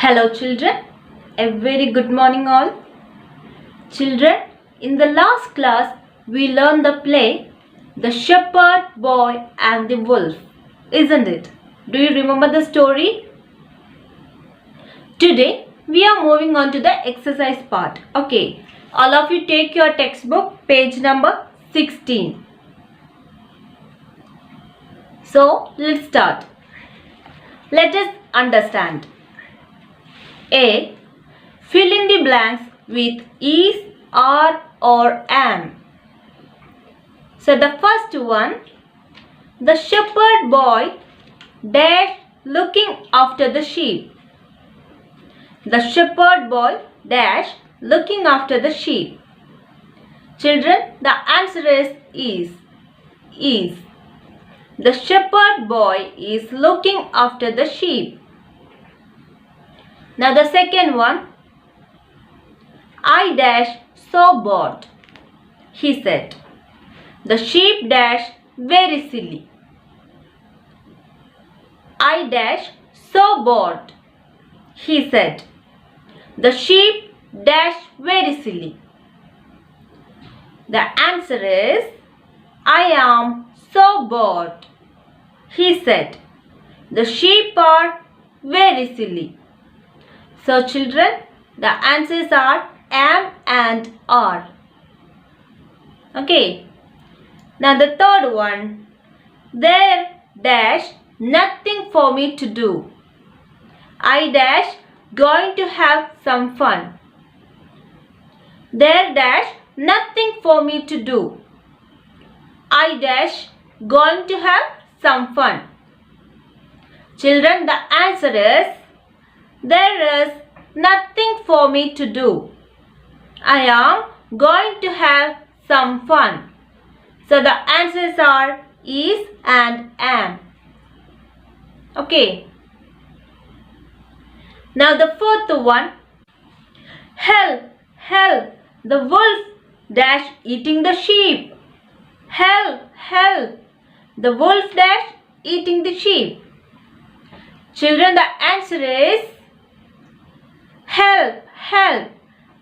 Hello children, a very good morning all. Children, in the last class we learned the play The Shepherd Boy and the Wolf, isn't it? Do you remember the story? Today we are moving on to the exercise part. Okay, all of you take your textbook, page number 16. So let's start. Let us understand. A. Fill in the blanks with is, are or am. So the first one, the shepherd boy dash looking after the sheep. The shepherd boy dash looking after the sheep. Children, the answer is. The shepherd boy is looking after the sheep. Now the second one, I dash so bored, he said. The sheep dash very silly. I dash so bored, he said. The sheep dash very silly. The answer is, I am so bored, he said. The sheep are very silly. So children, the answers are am and are. Okay. Now the third one, there dash nothing for me to do. I dash going to have some fun. There dash nothing for me to do. I dash going to have some fun. Children, the answer is, there is nothing for me to do. I am going to have some fun. So the answers are is and am. Okay. Now the fourth one. Help, help, the wolf dash eating the sheep. Help, help, the wolf dash eating the sheep. Children, the answer is help, help,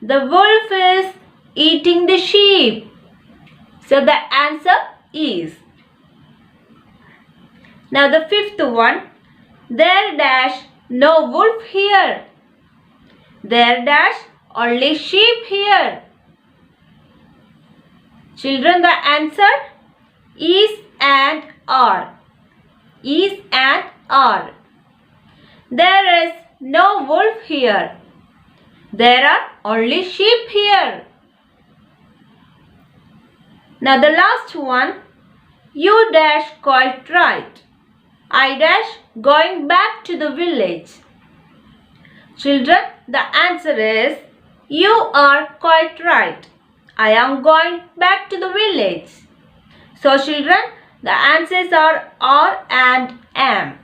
the wolf is eating the sheep. So the answer is. Now the fifth one, there dash no wolf here. There dash only sheep here. Children, the answer is and are. Is and are. There is no wolf here. There are only sheep here. Now the last one, you dash quite right. I dash going back to the village. Children, the answer is, you are quite right. I am going back to the village. So children, the answers are and am.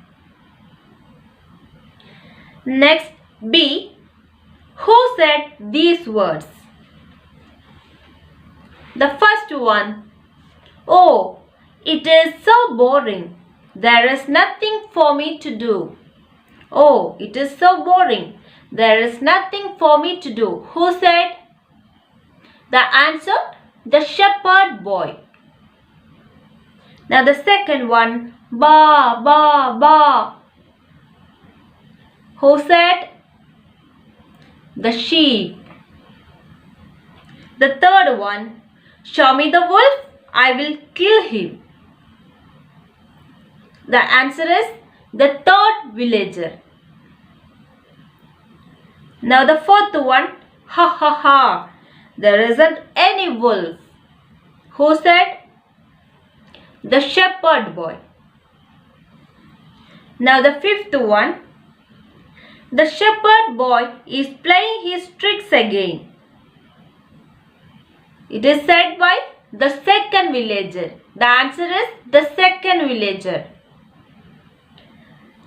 Next, B. Who said these words? The first one, oh, it is so boring. There is nothing for me to do. Oh, it is so boring. There is nothing for me to do. Who said? The answer, the shepherd boy. Now the second one, ba, ba, ba. Who said? The sheep. The third one, show me the wolf, I will kill him. The answer is the third villager. Now the fourth one, ha ha ha, there isn't any wolf. Who said? The shepherd boy. Now the fifth one, the shepherd boy is playing his tricks again. It is said by the second villager. The answer is the second villager.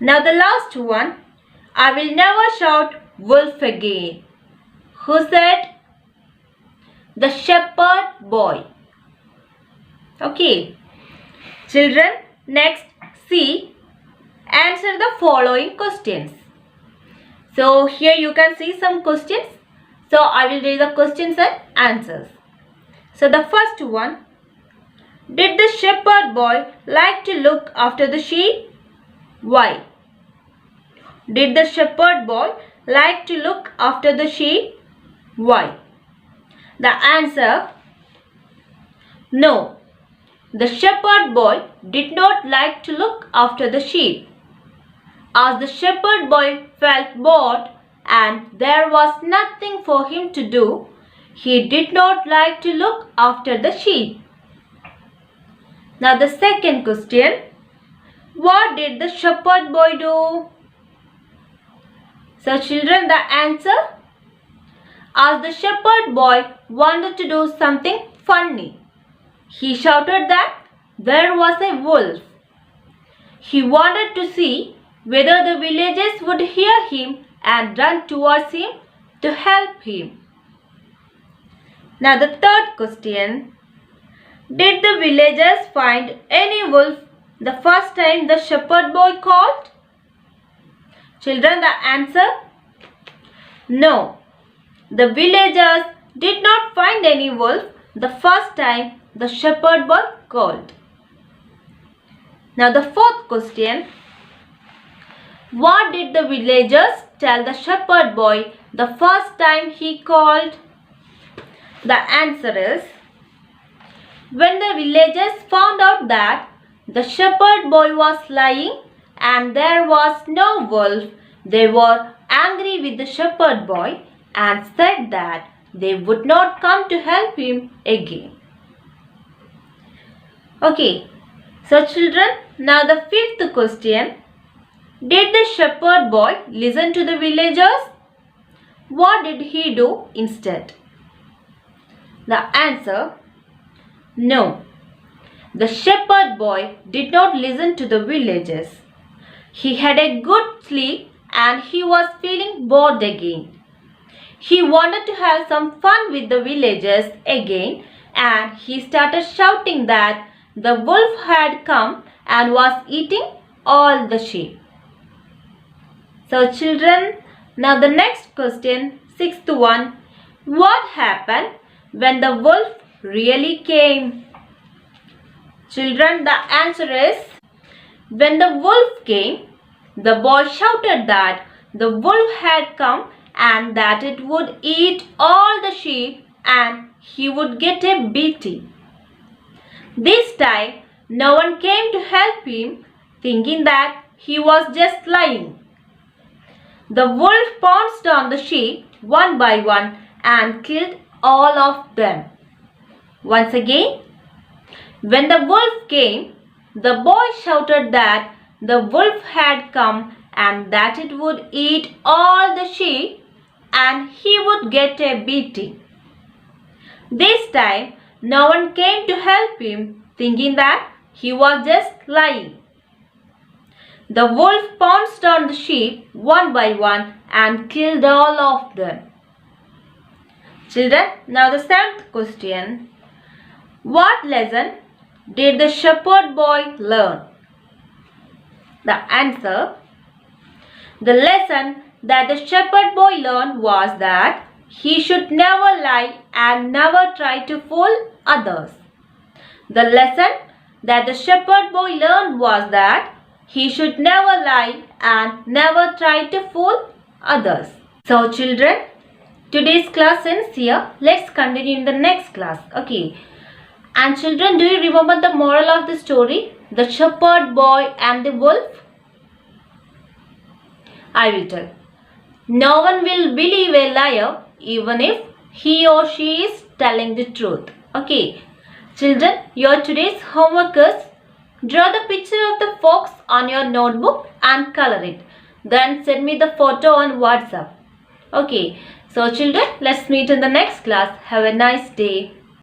Now the last one, I will never shout wolf again. Who said? The shepherd boy. Okay. Children, next C. Answer the following questions. So here you can see some questions. So I will read the questions and answers. So the first one, did the shepherd boy like to look after the sheep? Why? Did the shepherd boy like to look after the sheep? Why? The answer, no. The shepherd boy did not like to look after the sheep. As the shepherd boy felt bored and there was nothing for him to do, he did not like to look after the sheep. Now the second question, what did the shepherd boy do? So children, the answer, as the shepherd boy wanted to do something funny, he shouted that there was a wolf. He wanted to see whether the villagers would hear him and run towards him to help him. Now the third question, did the villagers find any wolf the first time the shepherd boy called? Children, the answer, no. The villagers did not find any wolf the first time the shepherd boy called. Now the fourth question, what did the villagers tell the shepherd boy the first time he called? The answer is, when the villagers found out that the shepherd boy was lying and there was no wolf, they were angry with the shepherd boy and said that they would not come to help him again. Okay, so children, now the fifth question, did the shepherd boy listen to the villagers? What did he do instead? The answer, no. The shepherd boy did not listen to the villagers. He had a good sleep and he was feeling bored again. He wanted to have some fun with the villagers again and he started shouting that the wolf had come and was eating all the sheep. So children, now the next question, sixth one, what happened when the wolf really came? Children, the answer is, when the wolf came, the boy shouted that the wolf had come and that it would eat all the sheep and he would get a beating. This time, no one came to help him, thinking that he was just lying. The wolf pounced on the sheep one by one and killed all of them. Once again, when the wolf came, the boy shouted that the wolf had come and that it would eat all the sheep and he would get a beating. This time, no one came to help him, thinking that he was just lying. The wolf pounced on the sheep one by one and killed all of them. Children, now the seventh question. What lesson did the shepherd boy learn? The answer, the lesson that the shepherd boy learned was that he should never lie and never try to fool others. The lesson that the shepherd boy learned was that he should never lie and never try to fool others. So children, today's class ends here. Let's continue in the next class. Okay. And children, do you remember the moral of the story? The shepherd boy and the wolf? I will tell. No one will believe a liar even if he or she is telling the truth. Okay. Children, your today's homework is draw the picture of the fox on your notebook and color it. Then send me the photo on WhatsApp. Okay. So children, let's meet in the next class. Have a nice day.